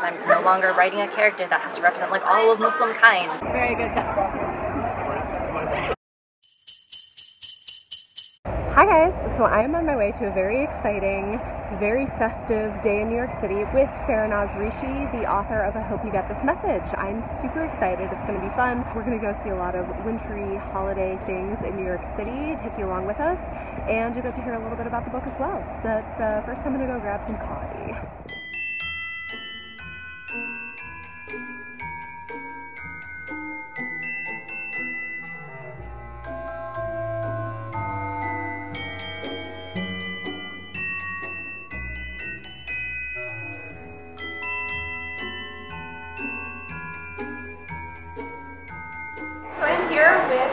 I'm no longer writing a character that has to represent like all of Muslim kind. Very good guess. Hi guys, so I'm on my way to a very exciting, very festive day in New York City with Farah Naz Rishi, the author of I Hope You Get This Message. I'm super excited, it's going to be fun. We're going to go see a lot of wintry holiday things in New York City, take you along with us, and you'll get to hear a little bit about the book as well. So first I'm going to go grab some coffee. So I'm here with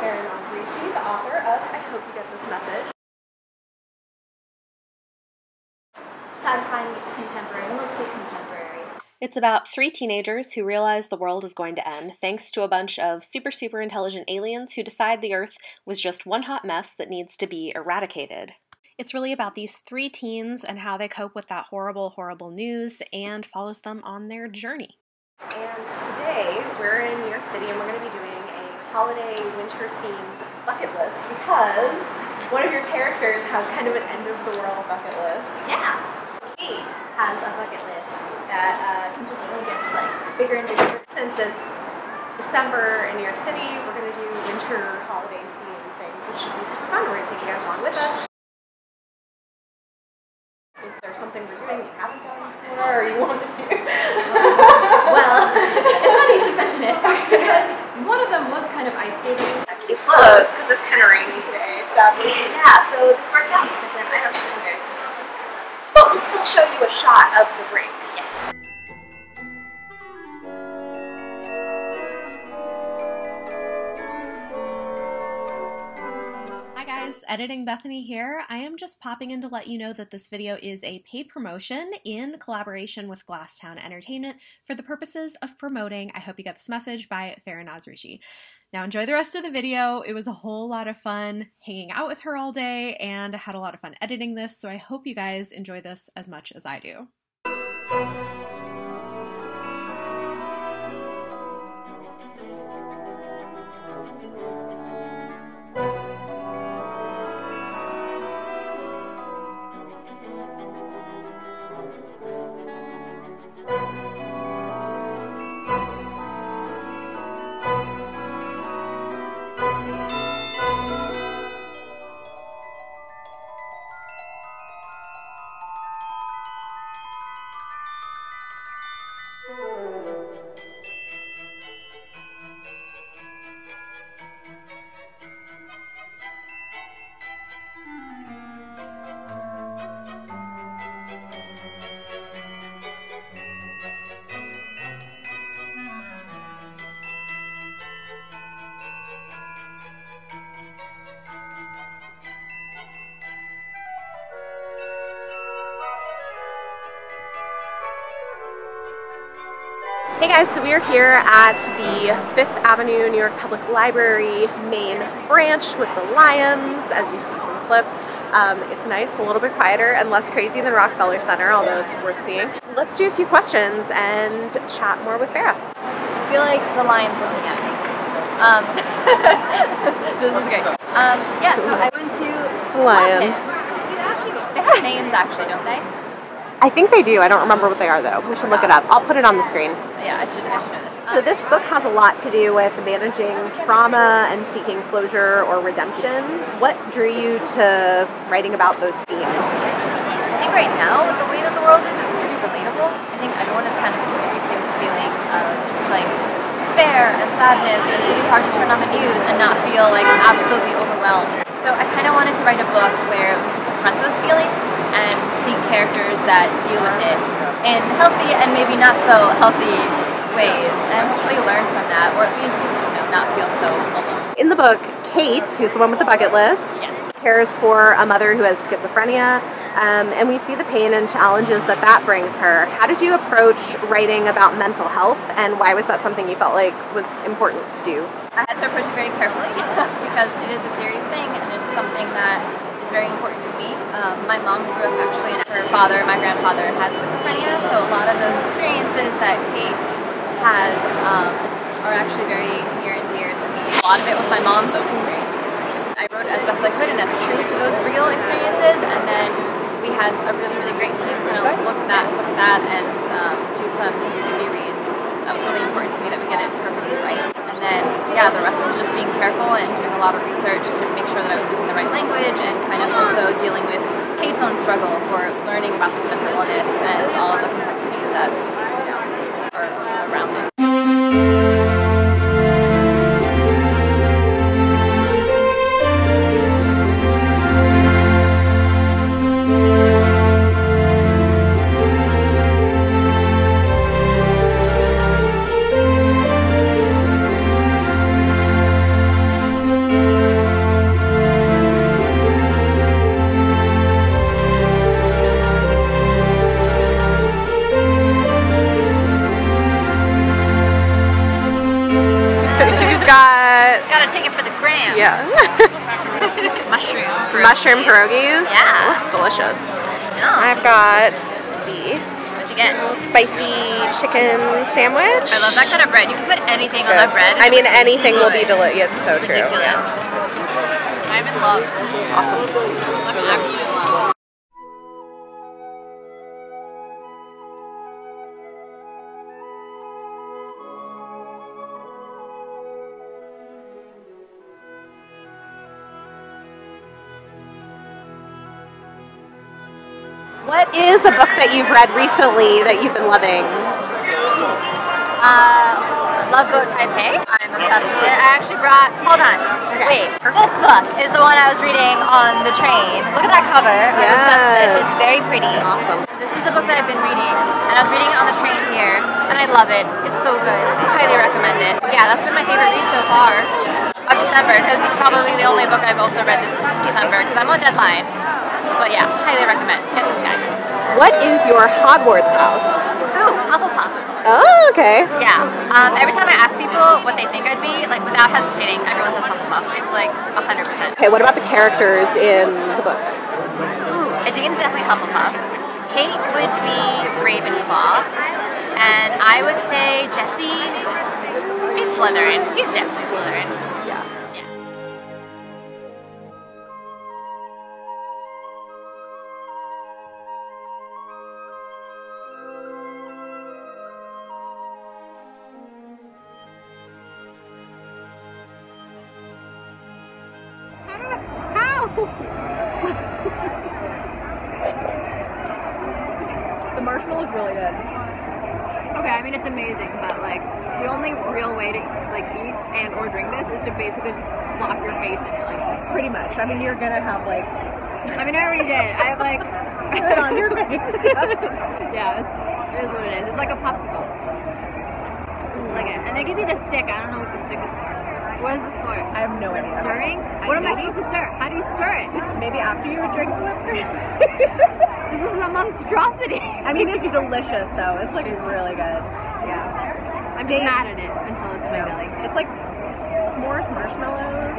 Farah Naz Rishi, the author of I Hope You Get This Message. Sad crime meets contemporary, mostly contemporary. It's about 3 teenagers who realize the world is going to end thanks to a bunch of super intelligent aliens who decide the Earth was just one hot mess that needs to be eradicated. It's really about these 3 teens and how they cope with that horrible news and follows them on their journey. And today we're in New York City and we're going to be doing a holiday winter-themed bucket list because one of your characters has kind of an end-of-the-world bucket list. Yeah. Kate has a bucket list that consistently gets like bigger and bigger. Since it's December in New York City, we're going to do winter holiday themed things, which should be super fun. We're going to take you guys along with us. Is there something we're doing that you haven't done before or you want to do? Well, it's funny you should mention it because one of them was kind of ice skating. It's closed because it's kind of rainy today, sadly. Yeah, so this works out because then I don't have to embarrass myself. But we'll still show you a shot of the Rink. Yes. Hi guys, Editing Bethany here. I am just popping in to let you know that this video is a paid promotion in collaboration with Glasstown Entertainment for the purposes of promoting I Hope You Get This Message by Farah Naz Rishi. Now enjoy the rest of the video. It was a whole lot of fun hanging out with her all day and I had a lot of fun editing this, so I hope you guys enjoy this as much as I do. Hey guys, so we are here at the Fifth Avenue New York Public Library main branch with the lions, as you see some clips. It's nice, a little bit quieter and less crazy than Rockefeller Center, although it's worth seeing. Let's do a few questions and chat more with Farah. I feel like the lion's looking at me. This is great. Yeah, so I went to Lion. He's so cute. They have names actually, don't they? I think they do. I don't remember what they are though. We should look it up. I'll put it on the screen. Yeah, I should know this. So this book has a lot to do with managing trauma and seeking closure or redemption. What drew you to writing about those themes? I think right now, with the way that the world is, it's pretty relatable. I think everyone is kind of experiencing this feeling of just like despair and sadness. It's really hard to turn on the news and not feel like absolutely overwhelmed. So I kind of wanted to write a book where we can confront those feelings and see characters that deal with it in healthy and maybe not so healthy ways, and hopefully learn from that, or at least, you know, not feel so alone. In the book, Kate, who's the one with the bucket list, Yes. cares for a mother who has schizophrenia, and we see the pain and challenges that that brings her. How did you approach writing about mental health, and why was that something you felt like was important to do? I had to approach it very carefully because it is a serious thing, and it's something that is it's very important to me. My mom grew up actually, and her father, my grandfather, had schizophrenia, so a lot of those experiences that Kate has are actually very near and dear to me. A lot of it was my mom's own experiences. I wrote it as best I could and as true to those real experiences, and then we had a really, really great team kind of look at that and do some sensitivity reads. That was really important to me that we get it perfectly right. And then, yeah, the rest is just being careful and doing a lot of research to make sure that I was using the right language and kind of also dealing with Kate's own struggle for learning about this mental illness and all of the complexities that, you know, are around it. Gotta take it for the gram. Yeah. Mushroom pierogies. Yeah. Looks delicious. No. I've got, let's see, What'd you get? spicy chicken sandwich. I love that kind of bread. You can put anything on that bread. I mean, anything will be delicious. It's so true. Ridiculous. Yeah. I'm in love. Awesome. I'm actually in love. What is a book that you've read recently that you've been loving? Love Boat Taipei. I'm obsessed with it. I actually brought, hold on, wait, this book is the one I was reading on the train. Look at that cover. I'm obsessed with it. It's very pretty. Awesome. So this is the book that I've been reading, and I was reading it on the train here, and I love it. It's so good. I highly recommend it. Yeah, that's been my favorite read so far of December, because it's probably the only book I've also read this December, because I'm on deadline. But yeah, highly recommend. Get this guy. What is your Hogwarts house? Ooh, Hufflepuff. Oh, okay. Yeah. Every time I ask people what they think I'd be, like without hesitating, everyone says Hufflepuff. It's like 100%. Okay, what about the characters in the book? Ooh, Jane's definitely Hufflepuff. Kate would be Ravenclaw, and I would say Jesse. He's Slytherin. He's definitely Slytherin. Yeah. Yeah. The marshmallow is really good. Okay, I mean it's amazing, but like the only real way to like eat and or drink this is to basically just lock your face in it, like Pretty much. I mean, you're gonna have like I mean I already did. I have like it on your face. yeah, it is what it is. It's like a popsicle. Like it. And they give you the stick. I don't know what the stick is for. What is this for? I have no idea. Stirring? What am I supposed to stir? How do you stir it? Maybe after you drink the whipped cream. This is a monstrosity. I mean, it's delicious though. It's like really good. Yeah. I'm just mad at it until it's in my belly. It's like s'mores marshmallows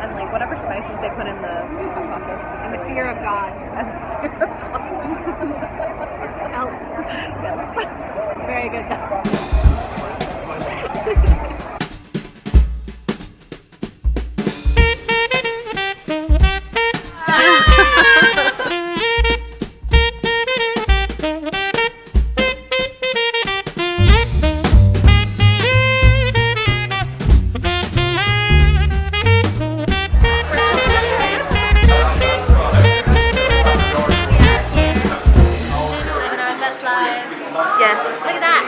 and like whatever spices they put in the hot sauce. And the fear of God. Oh. Yes. Very good. Living our best lives. Yes. Look at that.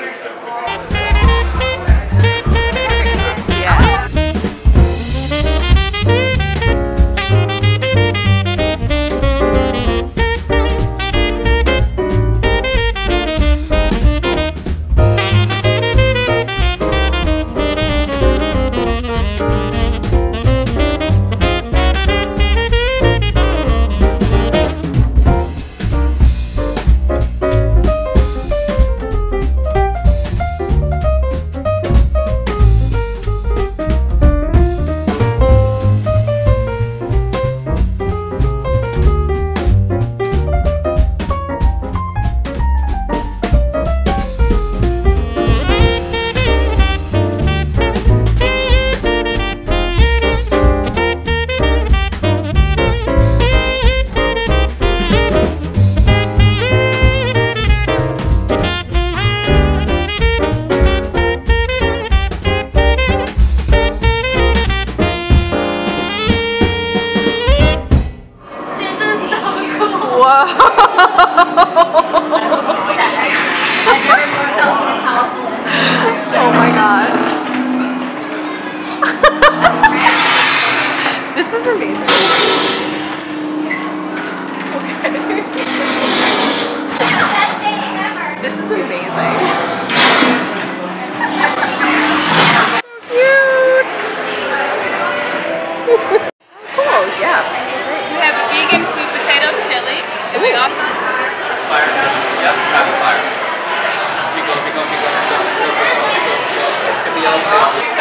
Oh my god. This is amazing. Okay. This is amazing. Cute. Cool, yeah. We have a vegan sweet potato chili. And we got Fire. Yep, rapid fire. Pico. Get the yellow thing.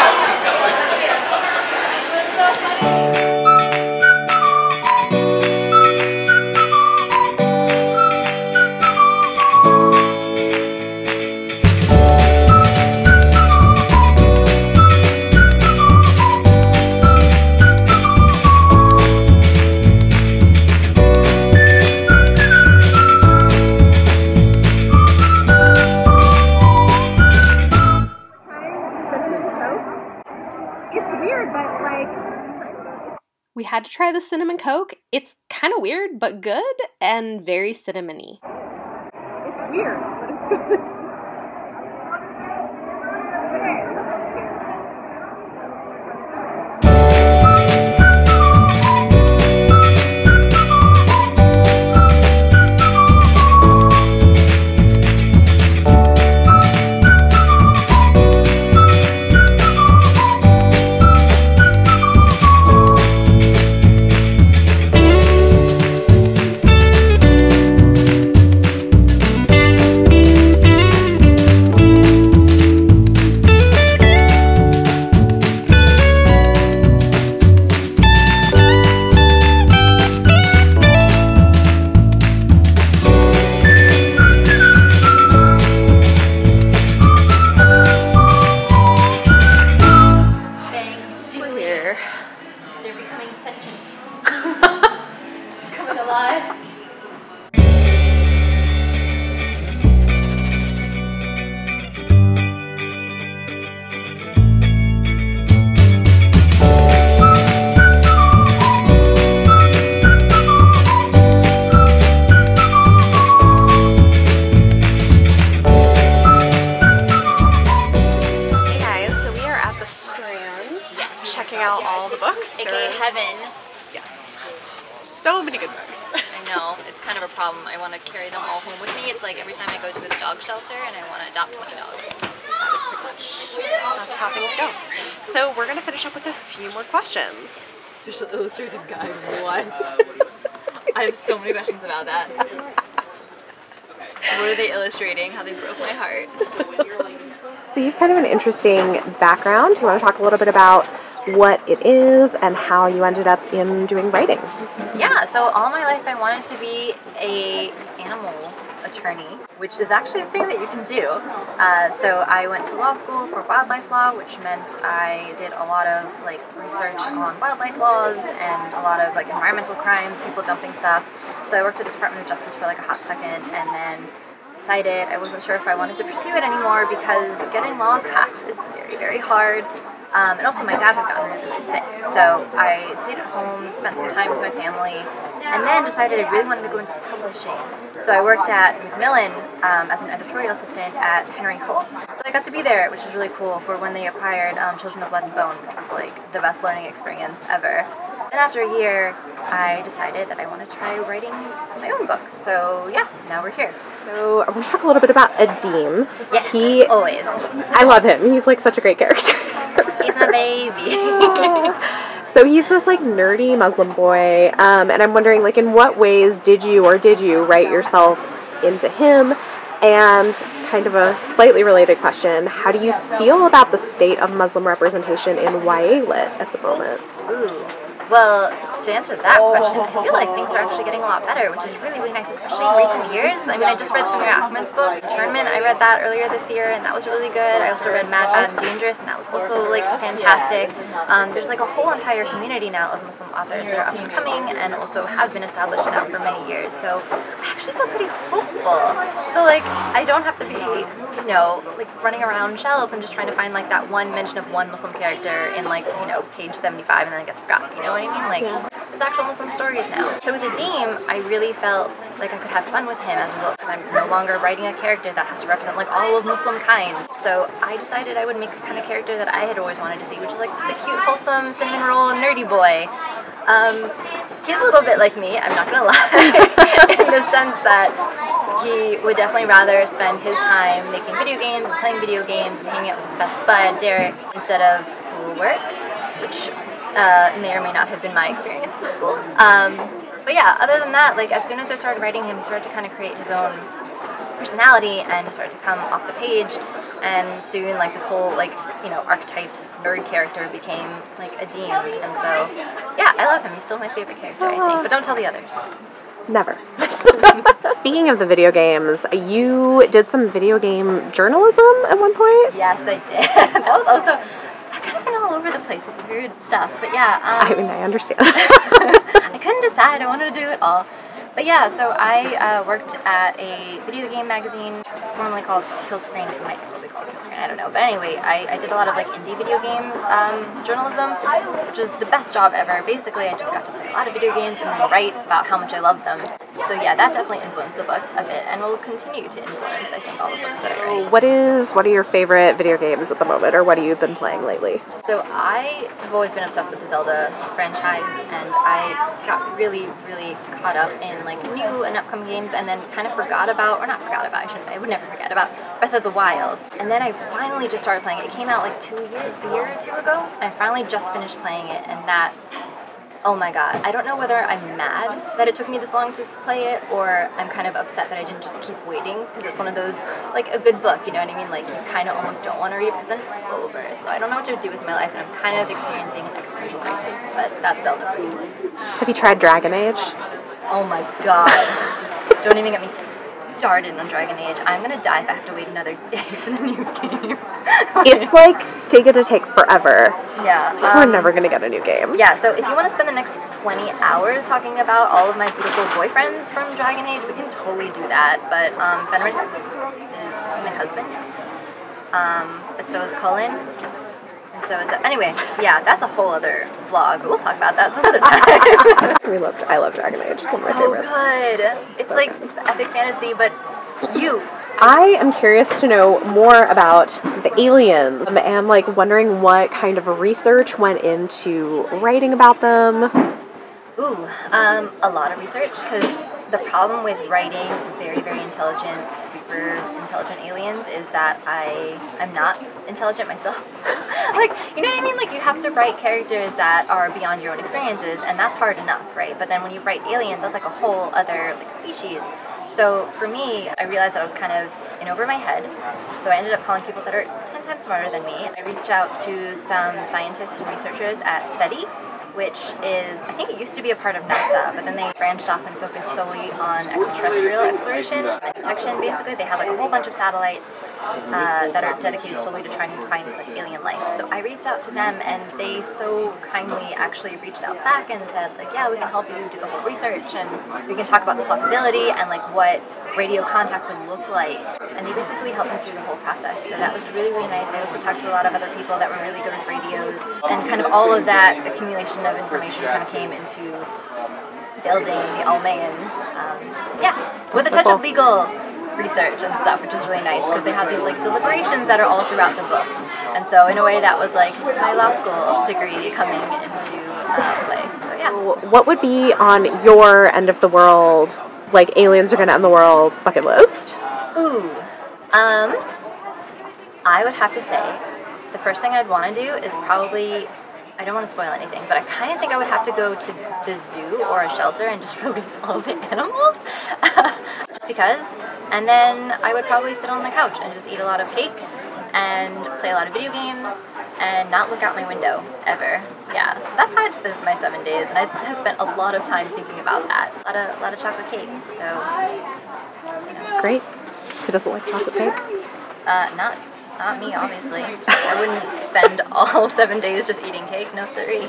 We had to try the cinnamon Coke. It's kind of weird, but good, and very cinnamony. It's weird, but it's good. AKA heaven. Yes. So many good books. I know, it's kind of a problem. I want to carry them all home with me. It's like every time I go to the dog shelter and I want to adopt 20 dogs. That is pretty much, that's how things go. So we're going to finish up with a few more questions. Digital Illustrated guide, what? I have so many questions about that. What are they illustrating? How they broke my heart. So you've kind of an interesting background. Do you want to talk a little bit about what it is and how you ended up in doing writing? Yeah, so all my life I wanted to be an animal attorney, which is actually a thing that you can do. So I went to law school for wildlife law, which meant I did a lot of like research on wildlife laws and a lot of like environmental crimes, people dumping stuff. So I worked at the Department of Justice for like a hot second, and then decided I wasn't sure if I wanted to pursue it anymore because getting laws passed is very, very hard. And also my dad had gotten really, really sick. So I stayed at home, spent some time with my family, and then decided I really wanted to go into publishing. So I worked at Macmillan as an editorial assistant at Henry Holtz. So I got to be there, which was really cool, for when they acquired Children of Blood and Bone, which was like the best learning experience ever. Then after a year, I decided that I wanted to try writing my own books. So yeah, now we're here. So I want to talk a little bit about Adim. Yeah, always. I love him. He's like such a great character. He's my baby. So he's this like nerdy Muslim boy, and I'm wondering, like, in what ways did you write yourself into him? And kind of a slightly related question, how do you feel about the state of Muslim representation in YA lit at the moment? Ooh. Well, to answer that question, I feel like things are actually getting a lot better, which is really, really nice, especially in recent years. I mean, I just read Samir Ahmed's book, Internment. I read that earlier this year, and that was really good. I also read Mad, Bad, and Dangerous, and that was also, like, fantastic. There's, like, a whole entire community now of Muslim authors that are up and coming and also have been established now for many years. So I actually feel pretty hopeful. So, like, I don't have to be, you know, like, running around shelves and just trying to find, like, that one mention of one Muslim character in, like, you know, page 75 and then it gets forgotten, you know what I mean? Like, there's actual Muslim stories now. So with Adim, I really felt like I could have fun with him as a result, because I'm no longer writing a character that has to represent like all of Muslim kind. So I decided I would make the kind of character that I had always wanted to see, which is like the cute, wholesome, cinnamon roll, nerdy boy. He's a little bit like me, I'm not gonna lie, in the sense that he would definitely rather spend his time making video games and playing video games and hanging out with his best bud, Derek, instead of schoolwork, which may or may not have been my experience at school. But yeah, other than that, like as soon as I started writing him, he started to kind of create his own personality, and he started to come off the page, and soon like this whole like, you know, archetype nerd character became like a dean, and so yeah, I love him. He's still my favorite character, I think, but don't tell the others. Never. Speaking of the video games, you did some video game journalism at one point? Yes, I did. That was also, I've kind of been all over the place with weird stuff, but yeah. I mean, I understand. I couldn't decide, I wanted to do it all. But yeah, so I worked at a video game magazine formerly called Killscreen. It might still be called Killscreen, I don't know. But anyway, I did a lot of like indie video game journalism, which was the best job ever. Basically, I just got to play a lot of video games and then write about how much I loved them. So yeah, that definitely influenced the book a bit, and will continue to influence, I think, all the books that I write. What are your favorite video games at the moment, or what have you been playing lately? So I have always been obsessed with the Zelda franchise, and I got really, really caught up in like new and upcoming games, and then kind of forgot about, or not forgot about, I shouldn't say, I would never forget about Breath of the Wild. And then I finally just started playing it. It came out like a year or two ago, and I finally just finished playing it, and that, oh my god, I don't know whether I'm mad that it took me this long to play it, or I'm kind of upset that I didn't just keep waiting, because it's one of those, like a good book, you know what I mean? Like you kind of almost don't want to read it because then it's over. So I don't know what to do with my life, and I'm kind of experiencing an existential crisis, but that's Zelda for you. Have you tried Dragon Age? Oh my god. Don't even get me started on Dragon Age. I'm gonna die if I have to wait another day for the new game. It's like gonna take forever. Yeah. We're never gonna get a new game. Yeah, so if you want to spend the next 20 hours talking about all of my beautiful boyfriends from Dragon Age, we can totally do that. But Fenris is my husband. But so is Cullen. And so is anyway, yeah, that's a whole other vlog. We'll talk about that some other time. I love Dragon Age. It's one of my favorites. So good. It's like epic fantasy, but you. I am curious to know more about the aliens, and like wondering what kind of research went into writing about them. Ooh, a lot of research, because the problem with writing very, very intelligent, super intelligent aliens is that I'm not intelligent myself. Like, you know what I mean? Like, you have to write characters that are beyond your own experiences, and that's hard enough, right? But then when you write aliens, that's like a whole other like species. So for me, I realized that I was kind of in over my head, so I ended up calling people that are 10 times smarter than me. I reached out to some scientists and researchers at SETI, which is, I think it used to be a part of NASA, but then they branched off and focused solely on extraterrestrial exploration and detection. Basically, they have like a whole bunch of satellites that are dedicated solely to trying to find like alien life. So I reached out to them, and they so kindly actually reached out back and said like, yeah, we can help you do the whole research, and we can talk about the possibility and like what radio contact would look like. And they basically helped me through the whole process. So that was really, really nice. I also talked to a lot of other people that were really good with radios, and kind of all of that accumulation of information kind of came into building the Almayans. With a touch of legal research and stuff, which is really nice, because they have these like deliberations that are all throughout the book. And so in a way that was like my law school degree coming into play. So yeah. What would be on your end of the world, like aliens are gonna end the world bucket list? Ooh. I would have to say the first thing I'd want to do is probably, I don't want to spoil anything, but I kind of think I would have to go to the zoo or a shelter and just release all the animals. Just because. And then I would probably sit on the couch and just eat a lot of cake and play a lot of video games and not look out my window ever. Yeah, so that's how I'd spend my 7 days, and I have spent a lot of time thinking about that. A lot of chocolate cake, so, you know. Great. Who doesn't like chocolate cake? Not me, obviously. I wouldn't spend all 7 days just eating cake, no siree.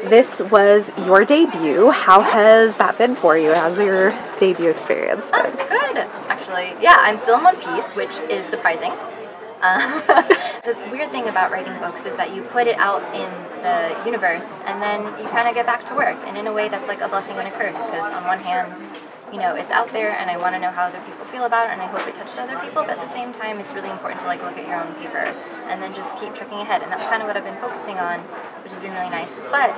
This was your debut. How has that been for you? How's your debut experience been? Good, actually. Yeah, I'm still in one piece, which is surprising. The weird thing about writing books is that you put it out in the universe, and then you kind of get back to work, and in a way that's like a blessing and a curse, because on one hand, you know, it's out there and I want to know how other people feel about it, and I hope it touched other people, but at the same time it's really important to like look at your own paper and then just keep trucking ahead, and that's kind of what I've been focusing on, which has been really nice. But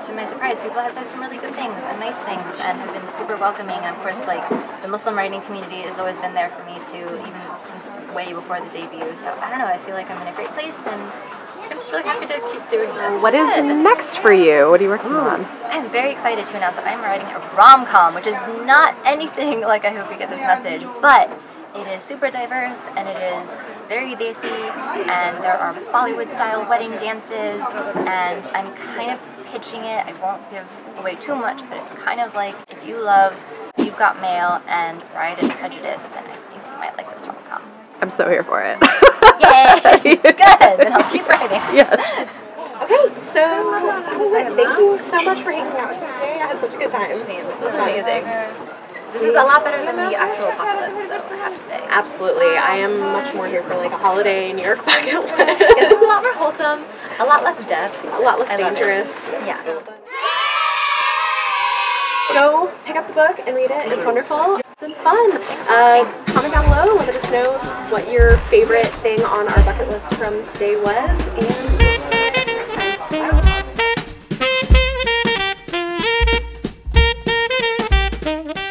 to my surprise, people have said some really good things and nice things and have been super welcoming, and of course like the Muslim writing community has always been there for me too, even since way before the debut. So I don't know, I feel like I'm in a great place, and I'm just really happy to keep doing this. What is next for you? What are you working on? I'm very excited to announce that I'm writing a rom-com, which is not anything like I hope you get this message, but it is super diverse and it is very desi, and there are Bollywood-style wedding dances, and I'm kind of pitching it. I won't give away too much, but it's kind of like if you love You've Got Mail and Pride and Prejudice, then I think you might like this rom-com. I'm so here for it. Yay! Good! Then I'll keep writing. Yes. Okay, so thank you so much for hanging out with me today. I had such a good time. This was amazing. This is a lot better than the actual apocalypse, though, I have to say. Absolutely. I am much more here for like a holiday New York bucket list. It's a lot more wholesome, a lot less death, a lot less dangerous. Yeah. Go pick up the book and read it. It's wonderful. It's been fun. Comment down below. Let us know what your favorite thing on our bucket list from today was, and we'll see you next time. Bye.